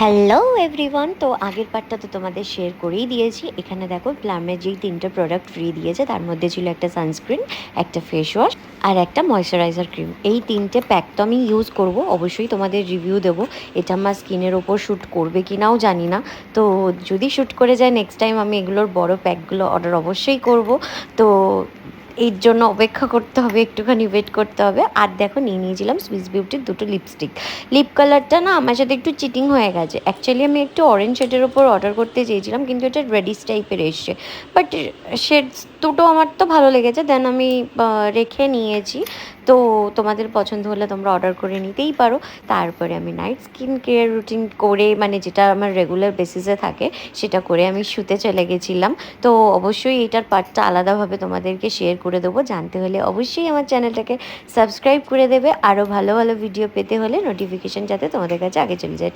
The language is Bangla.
হ্যালো এভরিওয়ান, তো আগের পার্টটা তো তোমাদের শেয়ার করেই দিয়েছি। এখানে দেখো প্লামের যেই 3টে প্রোডাক্ট ফ্রি দিয়েছে তার মধ্যে ছিল একটা সানস্ক্রিন, একটা ফেস ওয়াশ আর একটা ময়শ্চারাইজার ক্রিম। এই 3টে প্যাক তো আমি ইউজ করব, অবশ্যই তোমাদের রিভিউ দেবো এটা আমার স্কিনের ওপর শ্যুট করবে কি নাও জানি না। তো যদি শ্যুট করে যায় নেক্সট টাইম আমি এগুলোর বড় প্যাকগুলো অর্ডার অবশ্যই করব। তো এর জন্য অপেক্ষা করতে হবে, একটুখানি ওয়েট করতে হবে। আর দেখো নিয়ে নিয়েছিলাম সুইস বিউটির 2টো লিপস্টিক। লিপ কালারটা না আমার সাথে একটু চিটিং হয়ে গেছে। অ্যাকচুয়ালি আমি একটু অরেঞ্জ শেডের ওপর অর্ডার করতে চেয়েছিলাম, কিন্তু এটা রেডিশ টাইপের এসছে। বাট শেডস দুটো আমার তো ভালো লেগেছে, দেন আমি রেখে নিয়েছি। তো তোমাদের পছন্দ হলে তোমরা অর্ডার করে নিতেই পারো। তারপরে আমি নাইট স্কিন কেয়ার রুটিন করে, মানে যেটা আমার রেগুলার বেসিসে থাকে সেটা করে আমি শুতে চলে গেছিলাম। তো অবশ্যই এইটার পার্টটা আলাদাভাবে তোমাদেরকে শেয়ার করে দেবো। জানতে হলে অবশ্যই আমার চ্যানেলটাকে সাবস্ক্রাইব করে দেবে। আরও ভালো ভালো ভিডিও পেতে হলে নোটিফিকেশান যাতে তোমাদের কাছে আগে চলে যায়।